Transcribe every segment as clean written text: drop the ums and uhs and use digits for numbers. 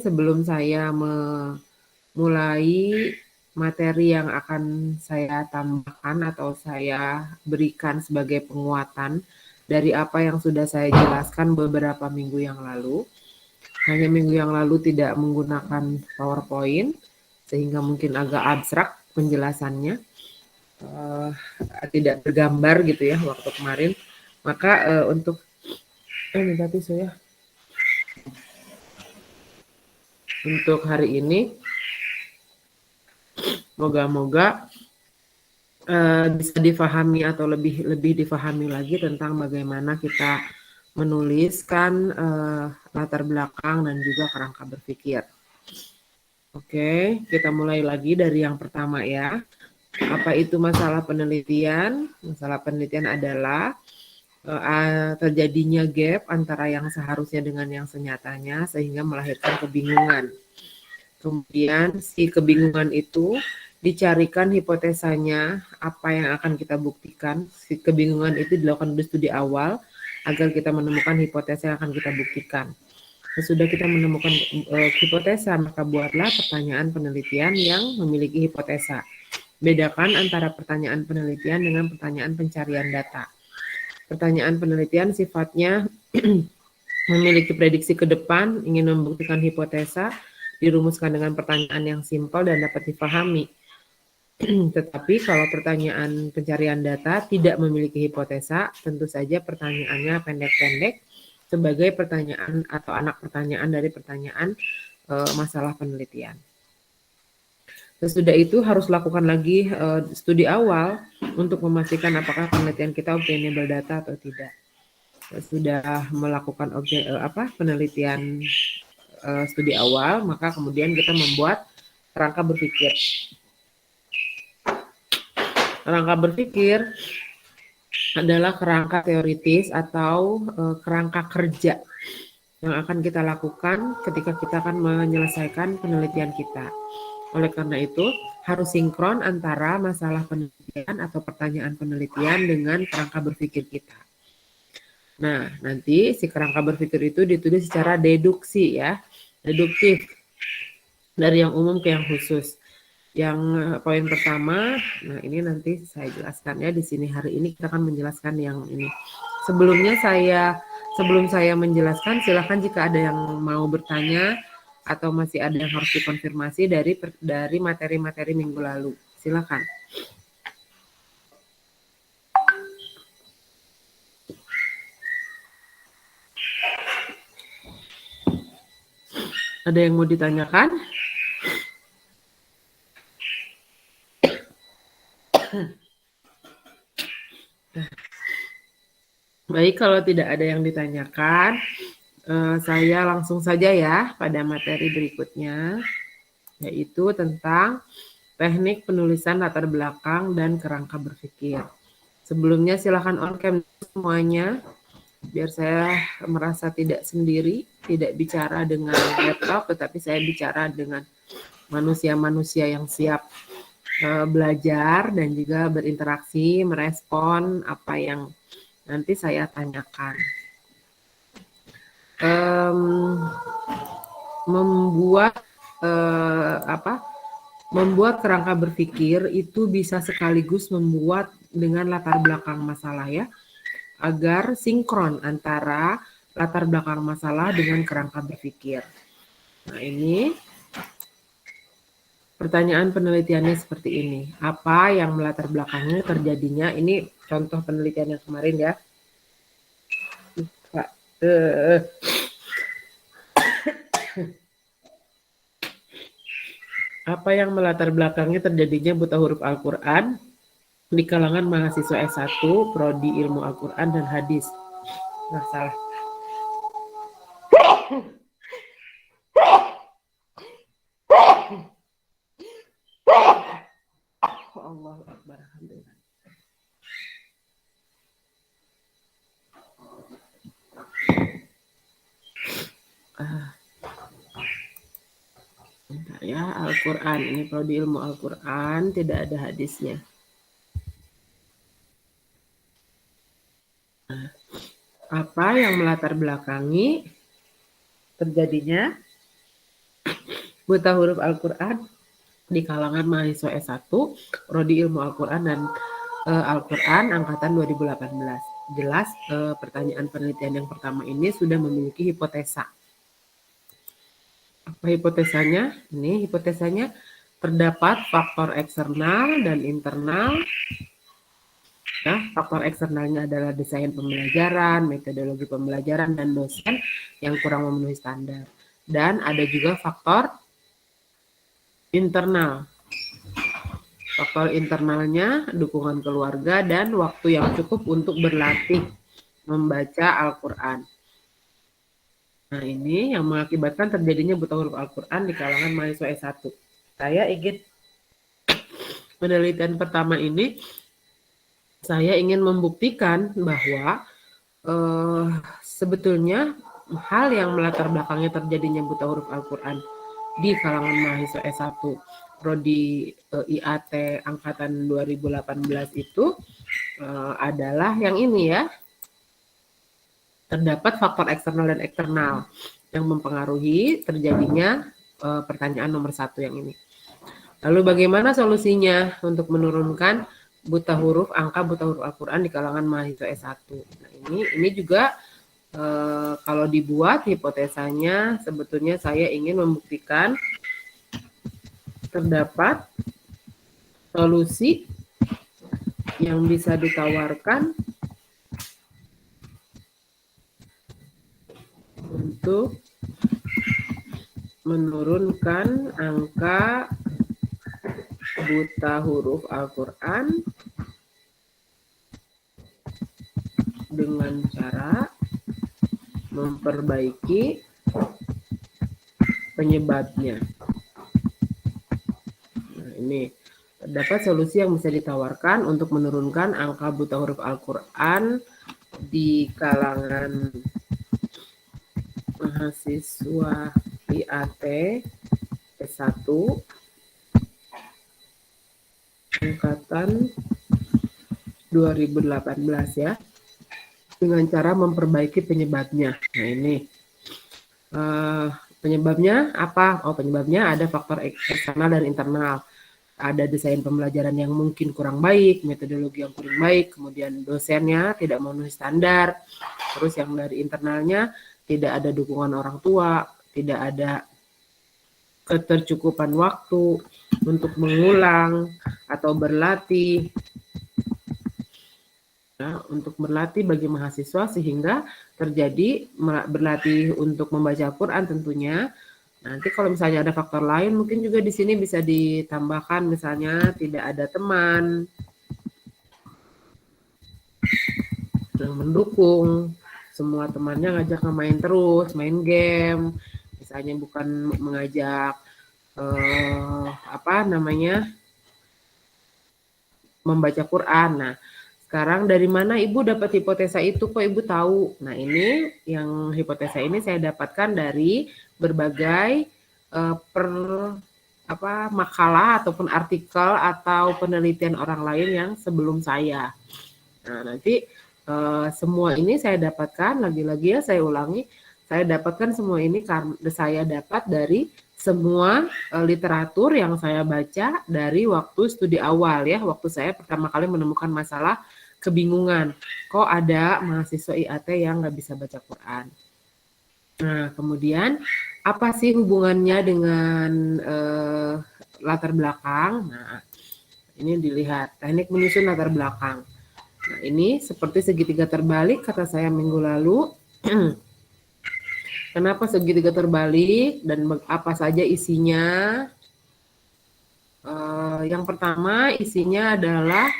sebelum saya memulai materi yang akan saya tambahkan atau saya berikan sebagai penguatan dari apa yang sudah saya jelaskan beberapa minggu yang lalu. Hanya minggu yang lalu tidak menggunakan PowerPoint, sehingga mungkin agak abstrak penjelasannya, tidak bergambar gitu ya waktu kemarin. Maka untuk minta tisu ya. Untuk hari ini, moga-moga bisa difahami atau lebih difahami lagi tentang bagaimana kita menuliskan latar belakang dan juga kerangka berpikir. Oke, kita mulai lagi dari yang pertama ya. Apa itu masalah penelitian? Masalah penelitian adalah terjadinya gap antara yang seharusnya dengan yang senyatanya sehingga melahirkan kebingungan. Kemudian si kebingungan itu dicarikan hipotesanya apa yang akan kita buktikan. Si kebingungan itu dilakukan di studi awal agar kita menemukan hipotesa yang akan kita buktikan. Sesudah kita menemukan hipotesa, maka buatlah pertanyaan penelitian yang memiliki hipotesa. Bedakan antara pertanyaan penelitian dengan pertanyaan pencarian data. Pertanyaan penelitian sifatnya memiliki prediksi ke depan, ingin membuktikan hipotesa, dirumuskan dengan pertanyaan yang simpel dan dapat dipahami. Tetapi kalau pertanyaan pencarian data tidak memiliki hipotesa, tentu saja pertanyaannya pendek-pendek sebagai pertanyaan atau anak pertanyaan dari pertanyaan masalah penelitian. Sesudah itu harus lakukan lagi studi awal untuk memastikan apakah penelitian kita obtainable data atau tidak. Sudah melakukan penelitian studi awal, maka kemudian kita membuat kerangka berpikir. Kerangka berpikir adalah kerangka teoritis atau kerangka kerja yang akan kita lakukan ketika kita akan menyelesaikan penelitian kita. Oleh karena itu, harus sinkron antara masalah penelitian atau pertanyaan penelitian dengan kerangka berpikir kita. Nah, nanti si kerangka berpikir itu ditulis secara deduksi ya, deduktif dari yang umum ke yang khusus. Yang poin pertama, nah ini nanti saya jelaskan ya di sini hari ini kita akan menjelaskan yang ini. Sebelum saya menjelaskan, silakan jika ada yang mau bertanya atau masih ada yang harus dikonfirmasi dari materi-materi minggu lalu. Silakan. Ada yang mau ditanyakan? Baik, kalau tidak ada yang ditanyakan, saya langsung saja ya pada materi berikutnya, yaitu tentang teknik penulisan latar belakang dan kerangka berpikir. Sebelumnya silakan on cam semuanya, biar saya merasa tidak sendiri, tidak bicara dengan laptop, tetapi saya bicara dengan manusia-manusia yang siap belajar dan juga berinteraksi, merespon apa yang nanti saya tanyakan. Membuat kerangka berpikir itu bisa sekaligus membuat dengan latar belakang masalah ya, agar sinkron antara latar belakang masalah dengan kerangka berpikir. Nah ini pertanyaan penelitiannya seperti ini. Apa yang melatar belakangnya terjadinya? Ini contoh penelitian yang kemarin ya. Apa yang melatar belakangnya terjadinya buta huruf Al-Quran di kalangan mahasiswa S1, Prodi Ilmu Al-Quran dan Hadis. Nah, salah. Allahu Akbar. Alhamdulillah. Bentar ya, Al-Quran. Ini Prodi Ilmu Al-Quran, tidak ada hadisnya. Apa yang melatar belakangi terjadinya Buta huruf Al-Quran di kalangan mahasiswa S1, Prodi Ilmu Al-Quran dan Al-Quran angkatan 2018. Jelas pertanyaan penelitian yang pertama ini sudah memiliki hipotesa. Apa hipotesanya? Ini hipotesanya terdapat faktor eksternal dan internal. Nah, faktor eksternalnya adalah desain pembelajaran, metodologi pembelajaran, dan dosen yang kurang memenuhi standar. Dan ada juga faktor internal. Faktor internalnya dukungan keluarga dan waktu yang cukup untuk berlatih membaca Al-Quran. Nah, ini yang mengakibatkan terjadinya buta huruf Al-Quran di kalangan mahasiswa S1. Saya ingin penelitian pertama ini, saya ingin membuktikan bahwa sebetulnya hal yang melatar belakangnya terjadinya buta huruf Al-Quran di kalangan mahasiswa S1 Prodi IAT angkatan 2018 itu adalah yang ini ya. Terdapat faktor eksternal dan internal yang mempengaruhi terjadinya pertanyaan nomor 1 yang ini. Lalu bagaimana solusinya untuk menurunkan angka buta huruf Al-Quran di kalangan mahasiswa S1? Nah, ini juga kalau dibuat hipotesanya sebetulnya saya ingin membuktikan terdapat solusi yang bisa ditawarkan untuk menurunkan angka buta huruf Al-Quran dengan cara memperbaiki penyebabnya. Nah, ini terdapat solusi yang bisa ditawarkan untuk menurunkan angka buta huruf Al-Quran di kalangan mahasiswa IAT S1 angkatan 2018 ya, dengan cara memperbaiki penyebabnya. Nah, ini penyebabnya apa? Oh, penyebabnya ada faktor eksternal dan internal. Ada desain pembelajaran yang mungkin kurang baik, metodologi yang kurang baik, kemudian dosennya tidak memenuhi standar. Terus yang dari internalnya tidak ada dukungan orang tua, tidak ada ketercukupan waktu untuk mengulang atau berlatih. Nah, untuk berlatih bagi mahasiswa sehingga terjadi berlatih untuk membaca Al-Quran tentunya. Nanti kalau misalnya ada faktor lain mungkin juga di sini bisa ditambahkan misalnya tidak ada teman yang mendukung, semua temannya ngajak main terus, main game, misalnya bukan mengajak membaca Quran. Nah, sekarang dari mana Ibu dapat hipotesa itu? Kok Ibu tahu? Nah, ini yang hipotesa ini saya dapatkan dari berbagai makalah ataupun artikel atau penelitian orang lain yang sebelum saya. Nah, nanti semua ini saya dapatkan, lagi-lagi ya saya ulangi, saya dapatkan semua ini karena saya dapat dari semua literatur yang saya baca dari waktu studi awal ya, waktu saya pertama kali menemukan masalah kebingungan, kok ada mahasiswa IAT yang nggak bisa baca Quran. Nah, kemudian apa sih hubungannya dengan latar belakang? Nah, ini dilihat teknik menyusun latar belakang. Nah, ini seperti segitiga terbalik kata saya minggu lalu. Kenapa segitiga terbalik dan apa saja isinya? Yang pertama isinya adalah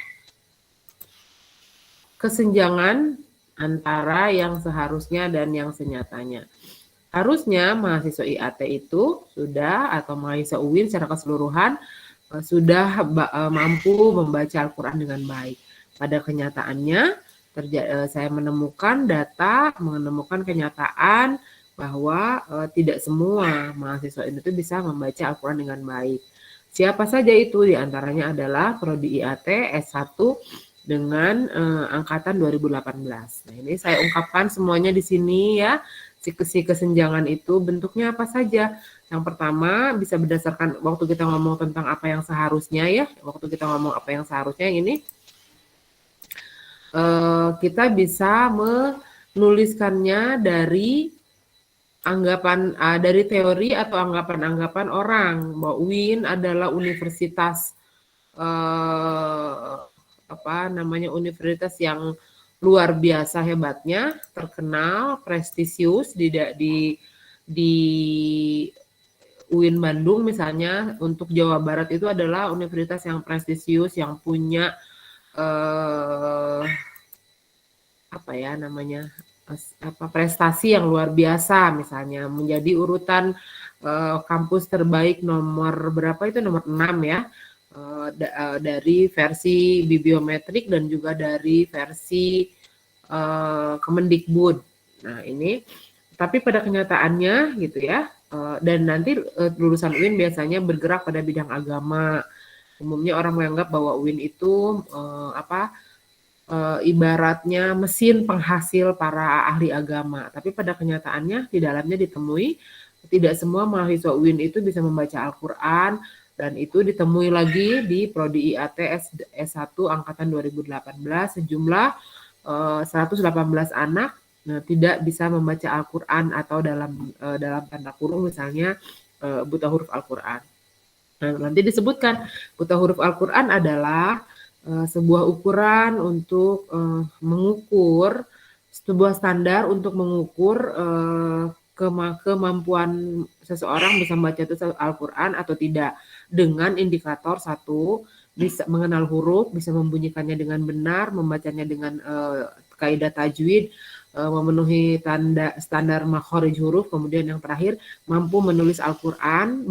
kesenjangan antara yang seharusnya dan yang senyatanya. Harusnya mahasiswa IAT itu sudah atau mahasiswa UIN secara keseluruhan sudah mampu membaca Al-Quran dengan baik. Pada kenyataannya saya menemukan kenyataan bahwa tidak semua mahasiswa itu bisa membaca Al-Quran dengan baik. Siapa saja itu? Di antaranya adalah Prodi IAT S1 dengan angkatan 2018. Nah, ini saya ungkapkan semuanya di sini ya. Si kesenjangan itu bentuknya apa saja? Yang pertama bisa berdasarkan waktu kita ngomong tentang apa yang seharusnya ya, waktu kita ngomong apa yang seharusnya ini, kita bisa menuliskannya dari anggapan dari teori atau anggapan-anggapan orang bahwa UIN adalah universitas universitas yang luar biasa hebatnya, terkenal, prestisius di UIN Bandung misalnya untuk Jawa Barat itu adalah universitas yang prestisius yang punya prestasi yang luar biasa, misalnya menjadi urutan kampus terbaik nomor berapa itu, nomor 6 ya, dari versi bibliometrik dan juga dari versi Kemendikbud. Nah ini, tapi pada kenyataannya gitu ya, dan nanti lulusan UIN biasanya bergerak pada bidang agama. Umumnya orang menganggap bahwa UIN itu ibaratnya mesin penghasil para ahli agama. Tapi pada kenyataannya di dalamnya ditemui tidak semua mahasiswa UIN itu bisa membaca Al-Quran, dan itu ditemui lagi di Prodi IAT S1 angkatan 2018 sejumlah 118 anak tidak bisa membaca Al-Quran atau dalam tanda kurung misalnya buta huruf Al-Quran. Nah, nanti disebutkan buta huruf Al-Quran adalah sebuah ukuran untuk mengukur, sebuah standar untuk mengukur kemampuan seseorang bisa membaca itu Al-Quran atau tidak, dengan indikator satu, bisa mengenal huruf, bisa membunyikannya dengan benar, membacanya dengan kaidah tajwid, memenuhi standar makhraj huruf, kemudian yang terakhir mampu menulis Al-Quran,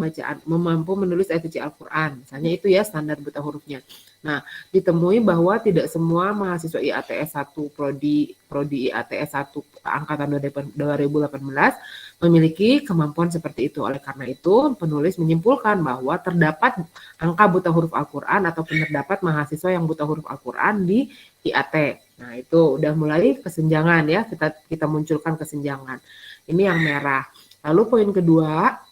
mampu menulis ayat suci Al-Quran, misalnya itu ya standar buta hurufnya. Nah, ditemui bahwa tidak semua mahasiswa IATS 1 prodi IATS 1 angkatan 2018 memiliki kemampuan seperti itu. Oleh karena itu, penulis menyimpulkan bahwa terdapat angka buta huruf Al-Quran atau terdapat mahasiswa yang buta huruf Al-Quran di IAT. Nah, itu udah mulai kesenjangan ya, kita munculkan kesenjangan. Ini yang merah. Lalu poin kedua,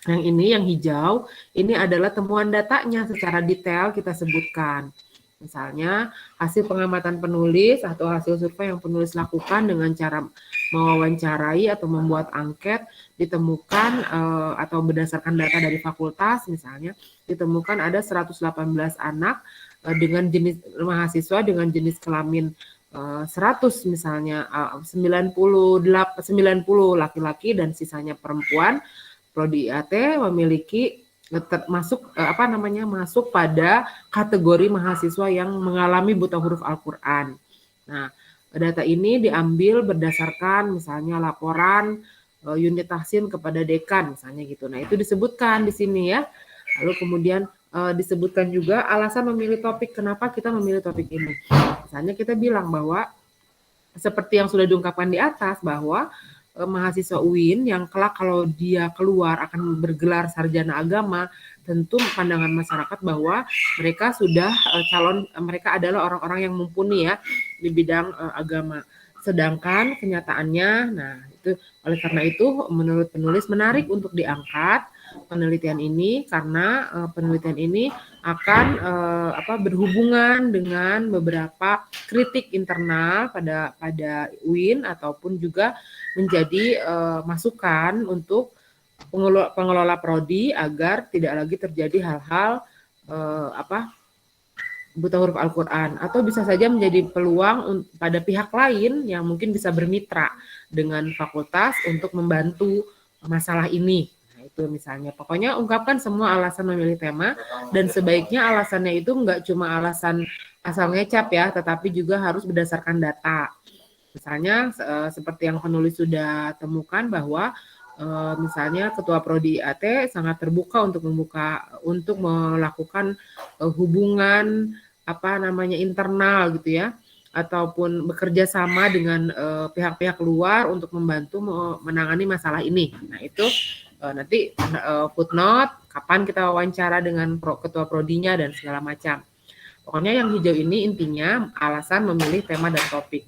yang ini yang hijau, ini adalah temuan datanya secara detail kita sebutkan. Misalnya hasil pengamatan penulis atau hasil survei yang penulis lakukan dengan cara mewawancarai atau membuat angket, ditemukan atau berdasarkan data dari fakultas misalnya, ditemukan ada 118 anak dengan jenis mahasiswa dengan jenis kelamin 100 misalnya 90 laki-laki dan sisanya perempuan. Prodi IAT memiliki masuk pada kategori mahasiswa yang mengalami buta huruf Al-Quran. Nah, data ini diambil berdasarkan misalnya laporan unit tahsin kepada dekan misalnya gitu. Nah, itu disebutkan di sini ya. Lalu kemudian disebutkan juga alasan memilih topik, kenapa kita memilih topik ini. Misalnya kita bilang bahwa seperti yang sudah diungkapkan di atas bahwa mahasiswa UIN yang kelak kalau dia keluar akan bergelar sarjana agama, tentu pandangan masyarakat bahwa mereka sudah mereka adalah orang-orang yang mumpuni ya di bidang agama. Sedangkan kenyataannya, nah itu oleh karena itu menurut penulis menarik untuk diangkat penelitian ini karena penelitian ini akan berhubungan dengan beberapa kritik internal pada UIN ataupun juga menjadi masukan untuk pengelola prodi agar tidak lagi terjadi hal-hal buta huruf Al-Quran, atau bisa saja menjadi peluang pada pihak lain yang mungkin bisa bermitra dengan fakultas untuk membantu masalah ini. Nah, itu misalnya. Pokoknya ungkapkan semua alasan memilih tema, dan sebaiknya alasannya itu enggak cuma alasan asal ngecap ya, tetapi juga harus berdasarkan data. Misalnya seperti yang penulis sudah temukan bahwa misalnya Ketua Prodi IAT sangat terbuka untuk melakukan hubungan internal gitu ya, ataupun bekerja sama dengan pihak-pihak luar untuk membantu menangani masalah ini. Nah itu nanti footnote, kapan kita wawancara dengan Ketua Prodinya dan segala macam. Pokoknya yang hijau ini intinya alasan memilih tema dan topik.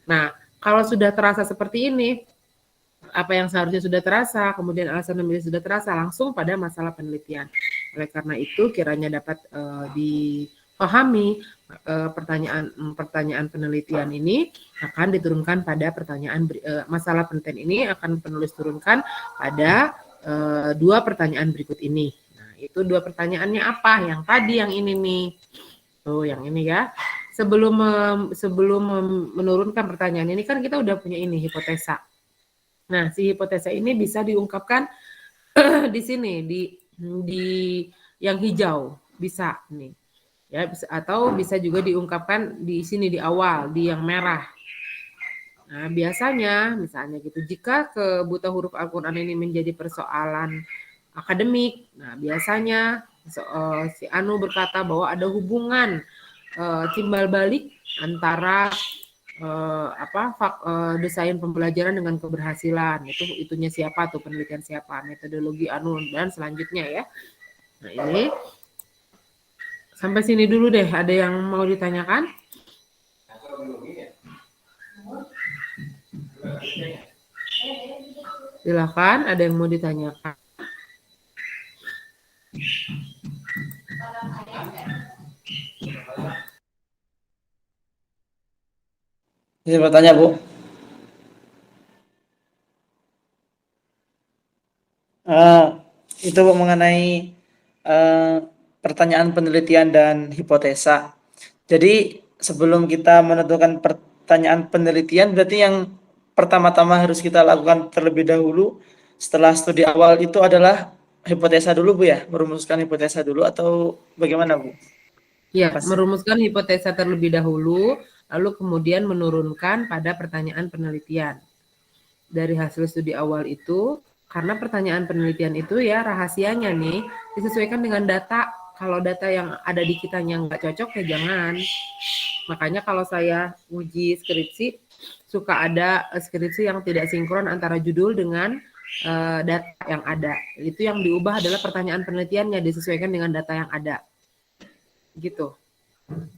Nah, kalau sudah terasa seperti ini, apa yang seharusnya sudah terasa, kemudian alasan memilih sudah terasa langsung pada masalah penelitian. Oleh karena itu kiranya dapat dipahami pertanyaan penelitian ini akan diturunkan pada pertanyaan masalah penelitian ini akan penulis turunkan pada dua pertanyaan berikut ini. Nah, itu dua pertanyaannya apa? Yang tadi yang ini nih. Tuh, yang ini ya. Sebelum menurunkan pertanyaan ini kan kita udah punya ini hipotesa. Nah, si hipotesa ini bisa diungkapkan di sini di yang hijau bisa nih. Ya, atau bisa juga diungkapkan di sini di awal di yang merah. Nah, biasanya misalnya gitu, jika buta huruf Al-Qur'an ini menjadi persoalan akademik, nah biasanya si Anu berkata bahwa ada hubungan timbal balik antara desain pembelajaran dengan keberhasilan. Itunya siapa tuh, penelitian siapa, metodologi Anu dan selanjutnya ya. Nah, ini sampai sini dulu deh. Ada yang mau ditanyakan? Silakan, ada yang mau ditanyakan. Bisa bertanya, Bu? Itu Bu, mengenai pertanyaan penelitian dan hipotesa. Jadi sebelum kita menentukan pertanyaan penelitian, berarti yang pertama-tama harus kita lakukan terlebih dahulu setelah studi awal itu adalah hipotesa dulu, Bu ya? Merumuskan hipotesa dulu atau bagaimana, Bu? Ya, merumuskan hipotesa terlebih dahulu, lalu kemudian menurunkan pada pertanyaan penelitian. Dari hasil studi awal itu, karena pertanyaan penelitian itu ya rahasianya nih, disesuaikan dengan data. Kalau data yang ada di kitanya nggak cocok ya jangan. Makanya kalau saya uji skripsi, suka ada skripsi yang tidak sinkron antara judul dengan data yang ada. Itu yang diubah adalah pertanyaan penelitiannya disesuaikan dengan data yang ada. Gitu.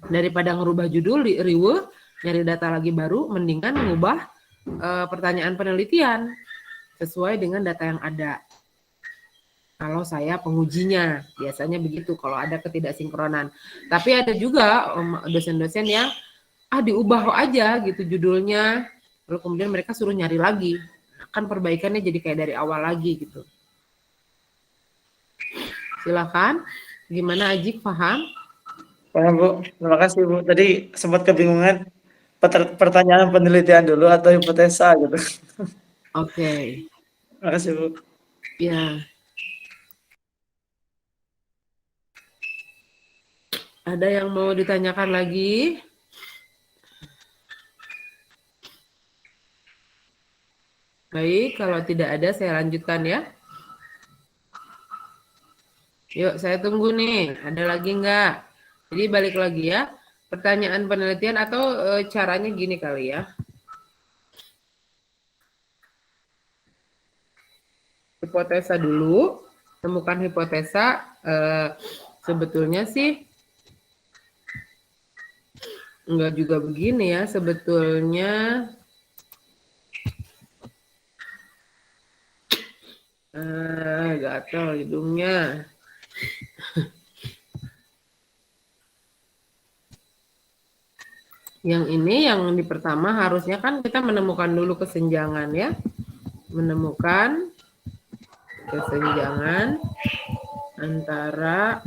Daripada ngerubah judul di riweuh, nyari data lagi baru, mendingan mengubah pertanyaan penelitian sesuai dengan data yang ada. Kalau saya pengujinya, biasanya begitu kalau ada ketidaksinkronan. Tapi ada juga dosen-dosen yang diubah aja gitu judulnya, lalu kemudian mereka suruh nyari lagi. Kan perbaikannya jadi kayak dari awal lagi gitu. Silakan, gimana Ajik, paham? Paham, Bu. Terima kasih, Bu. Tadi sempat kebingungan pertanyaan penelitian dulu atau hipotesa gitu. Oke. Terima kasih, Bu. Ya. Ada yang mau ditanyakan lagi? Baik, kalau tidak ada saya lanjutkan ya. Yuk, saya tunggu nih. Ada lagi enggak? Jadi balik lagi ya. Pertanyaan penelitian atau caranya gini kali ya. Hipotesa dulu, temukan hipotesa. Sebetulnya sih enggak juga begini ya. Sebetulnya gatal hidungnya. Yang ini yang di pertama harusnya kan kita menemukan dulu kesenjangan ya. Menemukan kesenjangan antara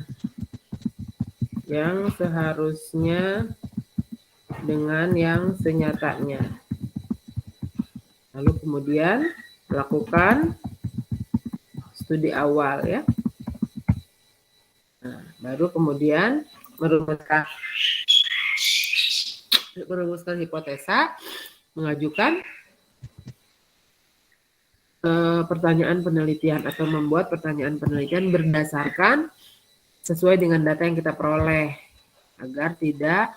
yang seharusnya dengan yang senyatanya. Lalu kemudian lakukan studi awal ya. Nah, baru kemudian merumuskan hipotesa, mengajukan pertanyaan penelitian atau membuat pertanyaan penelitian berdasarkan sesuai dengan data yang kita peroleh agar tidak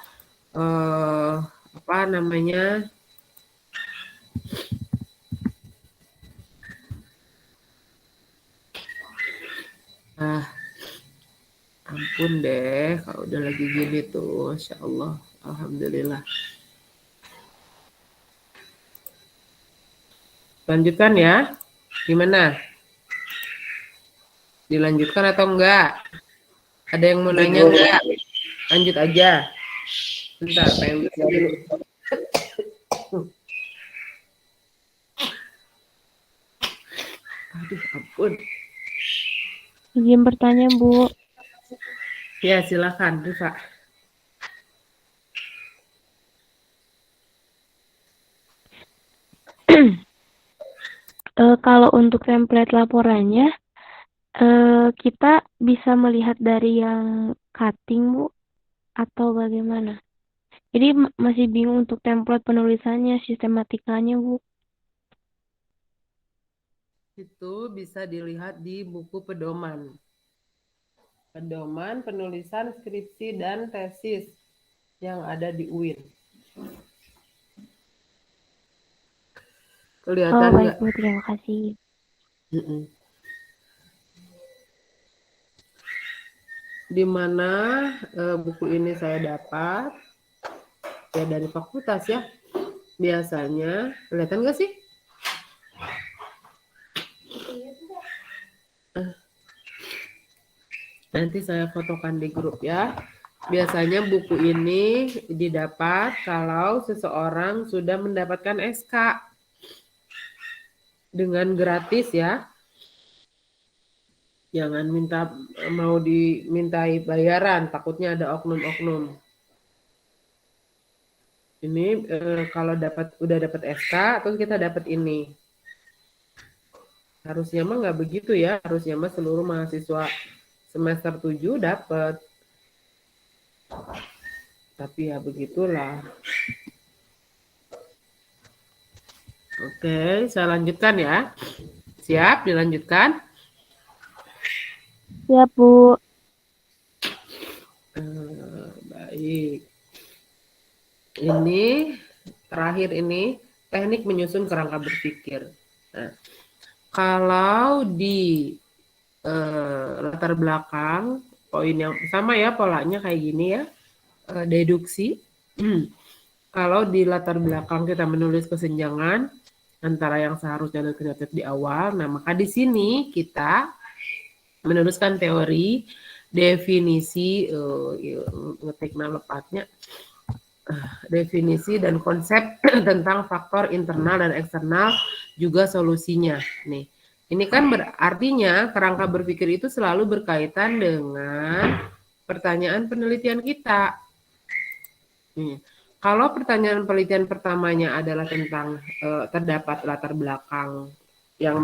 ampun deh kalau udah lagi gini tuh, Masya Allah, Alhamdulillah. Lanjutkan ya. Gimana? Dilanjutkan atau enggak? Ada yang mau nanya enggak? Lanjut aja. Bentar, pengen bersih dulu. Aduh, ampun. Izin bertanya, Bu. Ya, silakan, Rifa. Kalau untuk template laporannya, kita bisa melihat dari yang cutting, Bu, atau bagaimana? Jadi masih bingung untuk template penulisannya, sistematikanya, Bu. Itu bisa dilihat di buku pedoman. Pedoman penulisan skripsi dan tesis yang ada di UIN. Kelihatan Baik, nggak? Bu. Terima kasih. Di mana buku ini saya dapat? Ya dari fakultas ya. Biasanya, kelihatan nggak sih? Nanti saya fotokan di grup ya. Biasanya buku ini didapat kalau seseorang sudah mendapatkan SK dengan gratis ya. Jangan mau dimintai bayaran, takutnya ada oknum-oknum. Ini kalau udah dapat SK, terus kita dapat ini. Harusnya mah nggak begitu ya. Harusnya mah seluruh mahasiswa semester 7 dapat. Tapi ya begitulah. Oke, saya lanjutkan ya. Siap, dilanjutkan. Siap, Bu. Baik. Ini terakhir ini teknik menyusun kerangka berpikir. Nah, kalau di latar belakang poin yang sama ya, polanya kayak gini ya, deduksi. Kalau di latar belakang kita menulis kesenjangan antara yang seharusnya dan tercatat di awal, nah maka di sini kita menuliskan teori, definisi, ngetik lepatnya, definisi dan konsep tentang faktor internal dan eksternal, juga solusinya. Nih, ini kan artinya kerangka berpikir itu selalu berkaitan dengan pertanyaan penelitian kita. Nih, kalau pertanyaan penelitian pertamanya adalah tentang terdapat latar belakang yang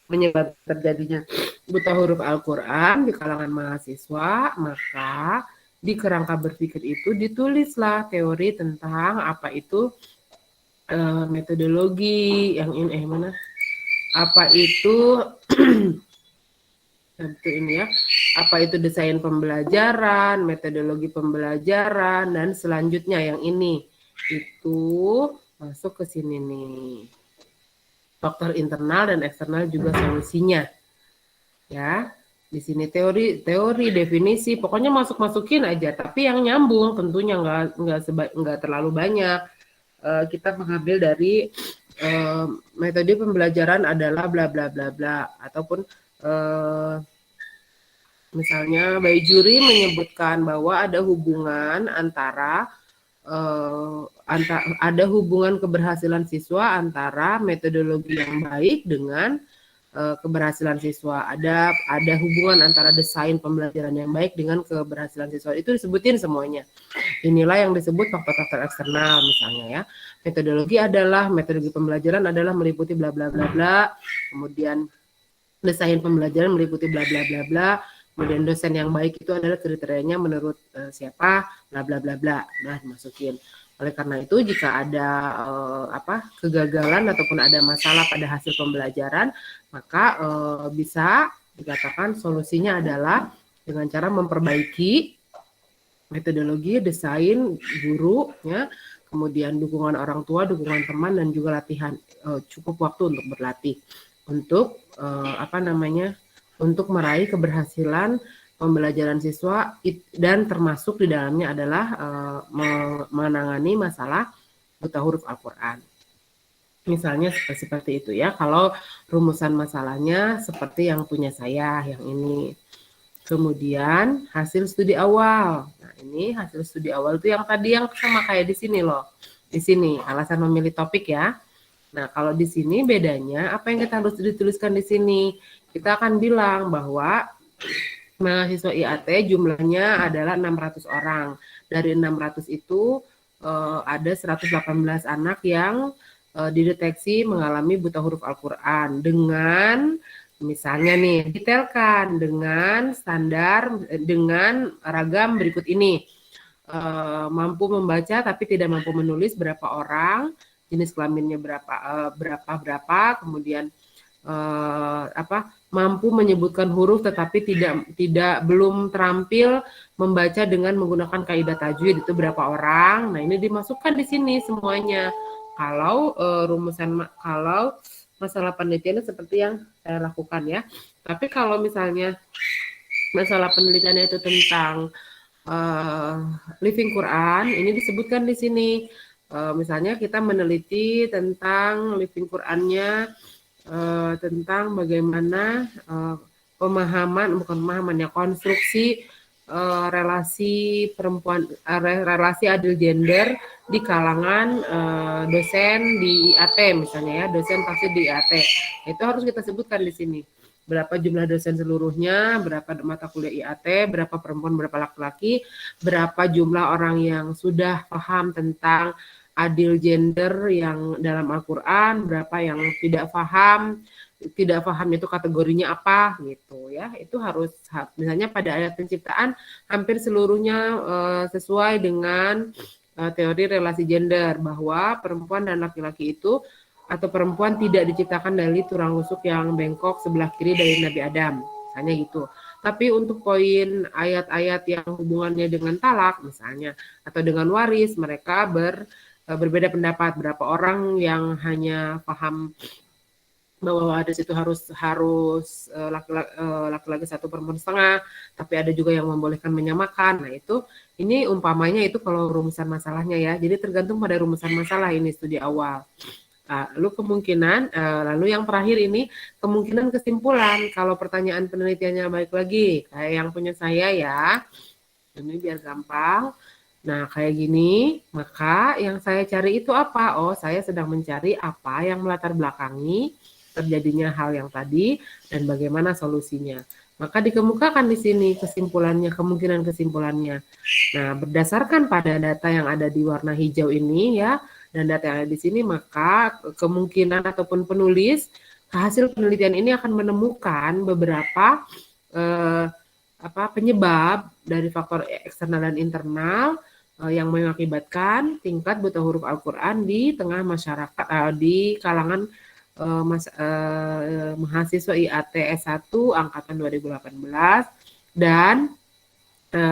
menyebabkan terjadinya buta huruf Al-Quran di kalangan mahasiswa, maka di kerangka berpikir itu ditulislah teori tentang apa itu metodologi yang ini mana? Apa itu ini ya? Apa itu desain pembelajaran, metodologi pembelajaran, dan selanjutnya yang ini itu masuk ke sini nih. Faktor internal dan eksternal juga solusinya. Ya, di sini teori, definisi, pokoknya masukin aja. Tapi yang nyambung tentunya nggak terlalu banyak. Kita mengambil dari metode pembelajaran adalah bla bla bla bla, ataupun misalnya Bayjuri menyebutkan bahwa ada hubungan antara ada hubungan keberhasilan siswa antara metodologi yang baik dengan keberhasilan siswa. Ada hubungan antara desain pembelajaran yang baik dengan keberhasilan siswa. Itu disebutin semuanya. Inilah yang disebut faktor-faktor eksternal misalnya ya. Metodologi pembelajaran adalah meliputi bla bla bla bla. Kemudian desain pembelajaran meliputi bla bla bla bla. Kemudian dosen yang baik itu adalah kriterianya menurut siapa, bla bla bla bla. Nah, dimasukin. Oleh karena itu, jika ada kegagalan ataupun ada masalah pada hasil pembelajaran, maka bisa dikatakan solusinya adalah dengan cara memperbaiki metodologi, desain, guru, ya, kemudian dukungan orang tua, dukungan teman, dan juga latihan. Cukup waktu untuk berlatih, untuk untuk meraih keberhasilan pembelajaran siswa, dan termasuk di dalamnya adalah menangani masalah buta huruf Al-Quran. Misalnya seperti itu ya, kalau rumusan masalahnya seperti yang punya saya, yang ini. Kemudian hasil studi awal. Nah, ini hasil studi awal itu yang tadi yang sama kayak di sini loh. Di sini, alasan memilih topik ya. Nah, kalau di sini bedanya, apa yang kita harus dituliskan di sini? Kita akan bilang bahwa mahasiswa IAT jumlahnya adalah 600 orang. Dari 600 itu ada 118 anak yang dideteksi mengalami buta huruf Al-Quran dengan misalnya nih detailkan dengan standar dengan ragam berikut ini. Mampu membaca tapi tidak mampu menulis berapa orang, jenis kelaminnya berapa, kemudian mampu menyebutkan huruf tetapi belum terampil membaca dengan menggunakan kaidah tajwid itu berapa orang. Nah, ini dimasukkan di sini semuanya. Kalau kalau masalah penelitiannya seperti yang saya lakukan ya. Tapi kalau misalnya masalah penelitiannya itu tentang living Quran, ini disebutkan di sini. Misalnya kita meneliti tentang living Qurannya, tentang bagaimana konstruksi relasi perempuan, relasi adil gender di kalangan dosen di IAT misalnya ya, dosen pasti di IAT. Itu harus kita sebutkan di sini. Berapa jumlah dosen seluruhnya, berapa mata kuliah IAT, berapa perempuan, berapa laki-laki, berapa jumlah orang yang sudah paham tentang adil gender yang dalam Al-Quran, berapa yang tidak paham itu kategorinya apa gitu ya. Itu harus misalnya pada ayat penciptaan hampir seluruhnya sesuai dengan teori relasi gender, bahwa perempuan dan laki-laki itu atau perempuan tidak diciptakan dari tulang rusuk yang bengkok sebelah kiri dari Nabi Adam, misalnya gitu. Tapi untuk poin ayat-ayat yang hubungannya dengan talak misalnya atau dengan waris, mereka berbeda pendapat. Berapa orang yang hanya paham bahwa waris itu harus laki-laki satu perempuan setengah, tapi ada juga yang membolehkan menyamakan. Nah, ini umpamanya itu kalau rumusan masalahnya ya. Jadi tergantung pada rumusan masalah ini studi awal. Lalu lalu yang terakhir ini kemungkinan kesimpulan. Kalau pertanyaan penelitiannya baik lagi, kayak yang punya saya ya, ini biar gampang. Nah, kayak gini, maka yang saya cari itu apa? Oh, saya sedang mencari apa yang melatar belakangi terjadinya hal yang tadi dan bagaimana solusinya. Maka dikemukakan di sini kesimpulannya, kemungkinan kesimpulannya. Nah, berdasarkan pada data yang ada di warna hijau ini ya, dan data yang ada di sini, maka kemungkinan ataupun penulis hasil penelitian ini akan menemukan beberapa penyebab dari faktor eksternal dan internal yang mengakibatkan tingkat buta huruf Al-Quran di tengah masyarakat, di kalangan mahasiswa IAT S1 angkatan 2018, dan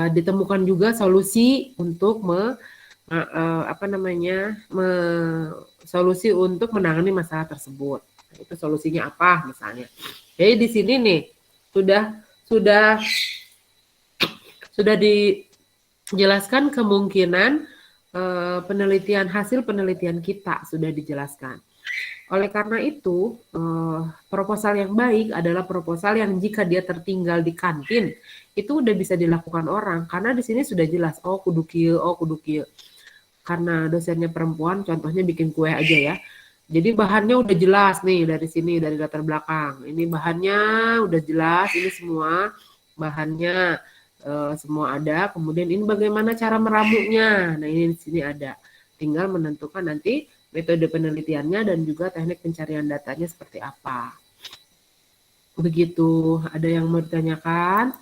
ditemukan juga solusi untuk solusi untuk menangani masalah tersebut. Nah, itu solusinya apa misalnya. Jadi di sini nih sudah dijelaskan kemungkinan hasil penelitian kita sudah dijelaskan. Oleh karena itu, proposal yang baik adalah proposal yang jika dia tertinggal di kantin, itu udah bisa dilakukan orang. Karena di sini sudah jelas, kudu kieu. Karena dosennya perempuan, contohnya bikin kue aja ya. Jadi bahannya udah jelas nih dari sini, dari latar belakang. Ini bahannya udah jelas, ini semua bahannya semua ada. Kemudian ini bagaimana cara meramunya. Nah, ini di sini ada. Tinggal menentukan nanti metode penelitiannya dan juga teknik pencarian datanya seperti apa. Begitu. Ada yang mau ditanyakan?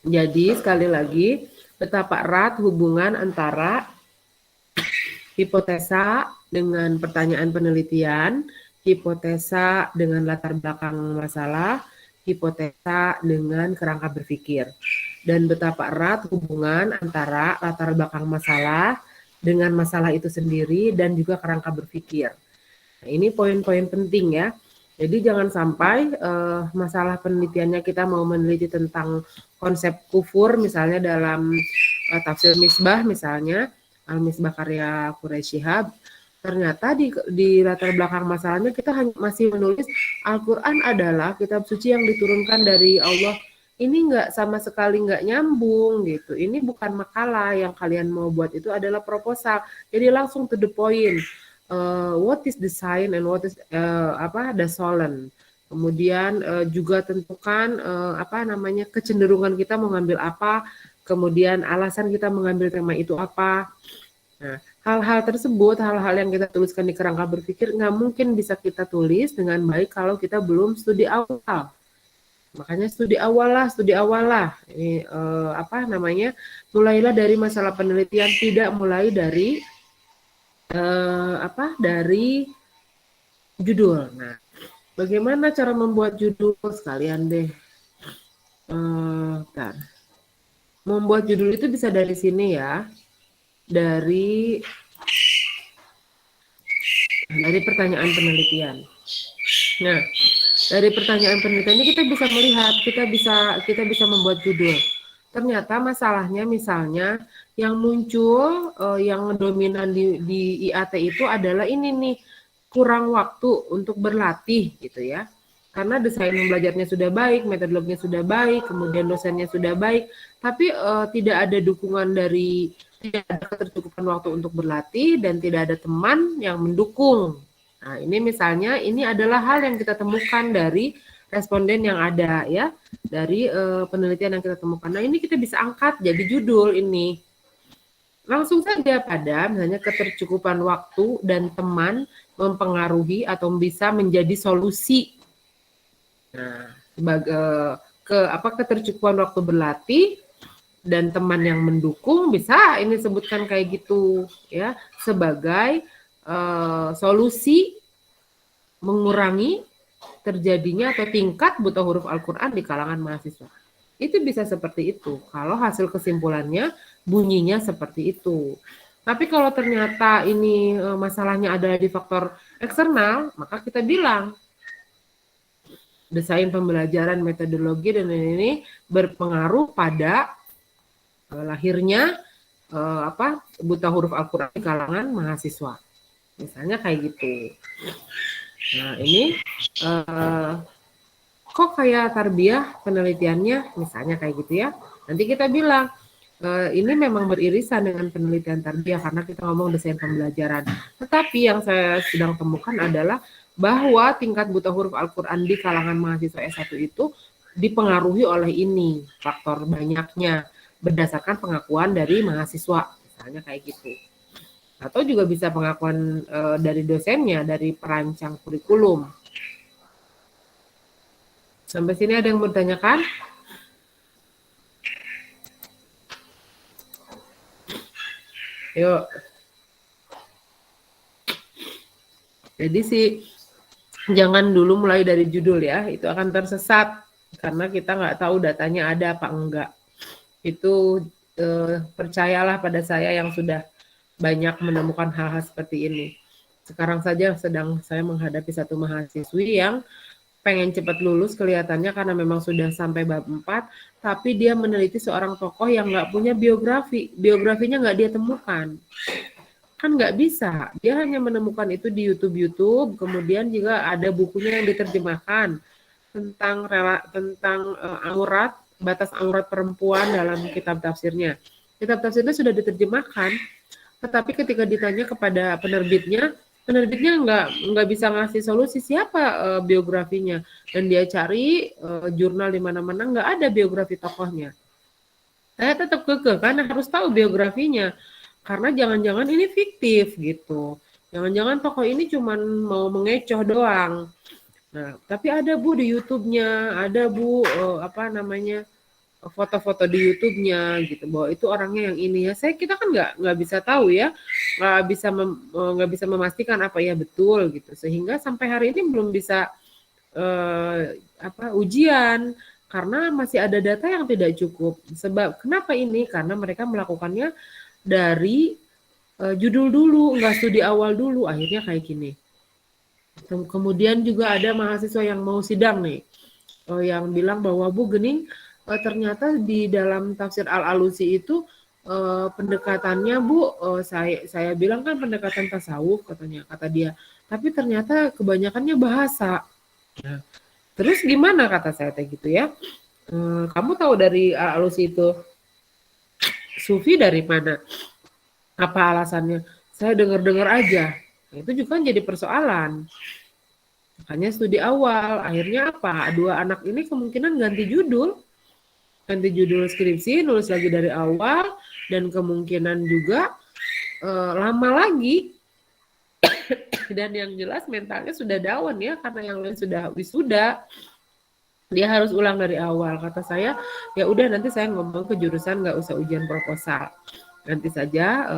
Jadi sekali lagi, betapa erat hubungan antara hipotesa dengan pertanyaan penelitian, hipotesa dengan latar belakang masalah, hipotesa dengan kerangka berpikir. Dan betapa erat hubungan antara latar belakang masalah dengan masalah itu sendiri dan juga kerangka berpikir. Nah, ini poin-poin penting ya. Jadi jangan sampai masalah penelitiannya kita mau meneliti tentang konsep kufur misalnya dalam tafsir Misbah misalnya, Al-Misbah karya Quraisy Shihab, ternyata di latar belakang masalahnya kita hanya masih menulis Al-Quran adalah kitab suci yang diturunkan dari Allah. Ini nggak sama sekali nggak nyambung gitu. Ini bukan makalah yang kalian mau buat, itu adalah proposal. Jadi langsung to the point. What is the sign and what is the solen. Kemudian juga tentukan kecenderungan kita mengambil apa, kemudian alasan kita mengambil tema itu apa. Nah, hal-hal tersebut, hal-hal yang kita tuliskan di kerangka berpikir nggak mungkin bisa kita tulis dengan baik kalau kita belum studi awal. Makanya studi awal lah. Ini mulailah dari masalah penelitian, tidak mulai dari dari judul. Nah, bagaimana cara membuat judul sekalian deh. Membuat judul itu bisa dari sini ya, dari pertanyaan penelitian. Nah, dari pertanyaan penelitiannya kita bisa melihat, kita bisa membuat judul. Ternyata masalahnya misalnya yang muncul, yang dominan di IAT itu adalah ini nih, kurang waktu untuk berlatih gitu ya. Karena desain belajarnya sudah baik, metodologinya sudah baik, kemudian dosennya sudah baik, tapi tidak ada dukungan tidak ada ketercukupan waktu untuk berlatih dan tidak ada teman yang mendukung. Nah, ini misalnya ini adalah hal yang kita temukan dari responden yang ada ya, dari penelitian yang kita temukan. Nah, ini kita bisa angkat jadi judul ini. Langsung saja pada misalnya ketercukupan waktu dan teman mempengaruhi atau bisa menjadi solusi. Nah, ketercukupan waktu berlatih dan teman yang mendukung, bisa ini sebutkan kayak gitu ya, sebagai solusi mengurangi terjadinya atau tingkat buta huruf Al-Quran di kalangan mahasiswa. Itu bisa seperti itu kalau hasil kesimpulannya bunyinya seperti itu. Tapi kalau ternyata ini masalahnya adalah di faktor eksternal, maka kita bilang desain pembelajaran, metodologi dan ini berpengaruh pada lahirnya buta huruf Al-Quran di kalangan mahasiswa. Misalnya kayak gitu. Nah, ini kok kayak tarbiyah penelitiannya, misalnya kayak gitu ya. Nanti kita bilang, ini memang beririsan dengan penelitian tarbiyah karena kita ngomong desain pembelajaran. Tetapi yang saya sedang temukan adalah bahwa tingkat buta huruf Al-Quran di kalangan mahasiswa S1 itu dipengaruhi oleh ini, faktor banyaknya, berdasarkan pengakuan dari mahasiswa, misalnya kayak gitu. Atau juga bisa pengakuan dari dosennya, dari perancang kurikulum. Sampai sini ada yang mau ditanyakan? Yuk. Jadi sih jangan dulu mulai dari judul ya, itu akan tersesat karena kita nggak tahu datanya ada apa enggak. Itu percayalah pada saya yang sudah banyak menemukan hal-hal seperti ini. Sekarang saja sedang saya menghadapi satu mahasiswi yang pengen cepat lulus kelihatannya karena memang sudah sampai bab 4, tapi dia meneliti seorang tokoh yang nggak punya biografi. Biografinya nggak dia temukan. Kan nggak bisa. Dia hanya menemukan itu di YouTube, kemudian juga ada bukunya yang diterjemahkan tentang aurat, batas aurat perempuan dalam kitab tafsirnya. Kitab tafsirnya sudah diterjemahkan, tetapi ketika ditanya kepada penerbitnya nggak bisa ngasih solusi siapa biografinya, dan dia cari jurnal di mana-mana nggak ada biografi tokohnya. Saya tetap kekeh karena harus tahu biografinya, karena jangan-jangan ini fiktif gitu, jangan-jangan tokoh ini cuma mau mengecoh doang. Nah, tapi ada Bu di YouTube-nya, ada Bu foto-foto di YouTube-nya gitu, bahwa itu orangnya yang ini ya. Kita kan nggak bisa tahu ya, nggak bisa memastikan apa ya betul gitu, sehingga sampai hari ini belum bisa ujian karena masih ada data yang tidak cukup. Sebab kenapa ini? Karena mereka melakukannya dari judul dulu, nggak studi awal dulu, akhirnya kayak gini. Kemudian juga ada mahasiswa yang mau sidang nih, yang bilang bahwa Bu Gening, ternyata di dalam tafsir Al-Alusi itu pendekatannya Bu, saya bilang kan pendekatan tasawuf kata dia, tapi ternyata kebanyakannya bahasa. Nah, terus gimana kata saya teh gitu ya? Kamu tahu dari Al-Alusi itu sufi dari mana? Apa alasannya? Saya dengar-dengar aja. Nah, itu juga jadi persoalan. Makanya studi awal, akhirnya apa? Dua anak ini kemungkinan ganti judul skripsi, nulis lagi dari awal, dan kemungkinan juga lama lagi. Dan yang jelas mentalnya sudah down ya, karena yang lain sudah wisuda. Dia harus ulang dari awal. Kata saya, ya udah nanti saya ngomong ke jurusan, nggak usah ujian proposal. Nanti saja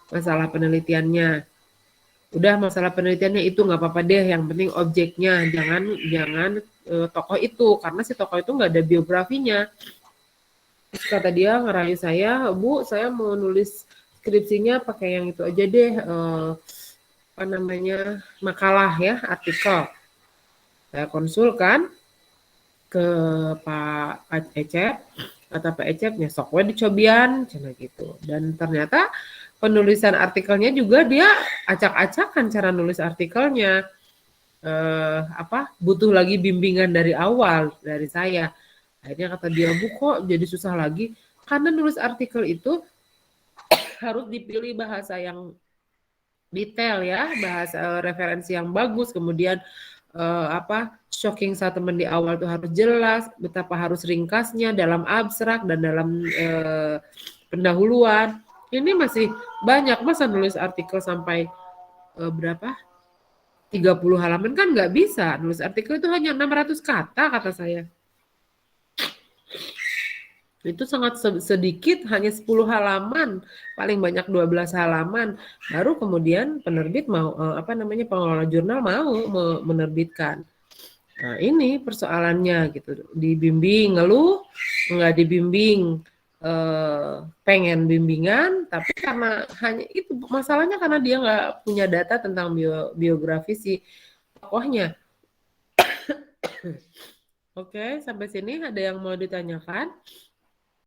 masalah penelitiannya. Udah masalah penelitiannya itu nggak apa-apa deh, yang penting objeknya, jangan tokoh itu, karena si tokoh itu nggak ada biografinya. Terus kata dia ngerayu saya, Bu, saya mau nulis skripsinya pakai yang itu aja deh, apa namanya, makalah ya, artikel. Saya konsulkan ke Pak Ecep, kata Pak Ecepnya sok we dicobian, cina gitu. Dan ternyata penulisan artikelnya juga dia acak-acakan cara nulis artikelnya. Butuh lagi bimbingan dari awal dari saya. Akhirnya kata dia, Bu kok jadi susah lagi? Karena nulis artikel itu harus dipilih bahasa yang detail ya, bahasa referensi yang bagus, kemudian shocking statement di awal itu harus jelas, betapa harus ringkasnya dalam abstrak dan dalam pendahuluan. Ini masih banyak, masa nulis artikel sampai berapa? 30 halaman kan nggak bisa. Nulis artikel itu hanya 600 kata saya. Itu sangat sedikit, hanya 10 halaman, paling banyak 12 halaman. Baru kemudian penerbit mau pengelola jurnal mau menerbitkan. Nah, ini persoalannya gitu. Dibimbing ngeluh, nggak dibimbing pengen bimbingan, tapi karena hanya itu masalahnya, karena dia nggak punya data tentang biografi si tokohnya. Oke, sampai sini ada yang mau ditanyakan?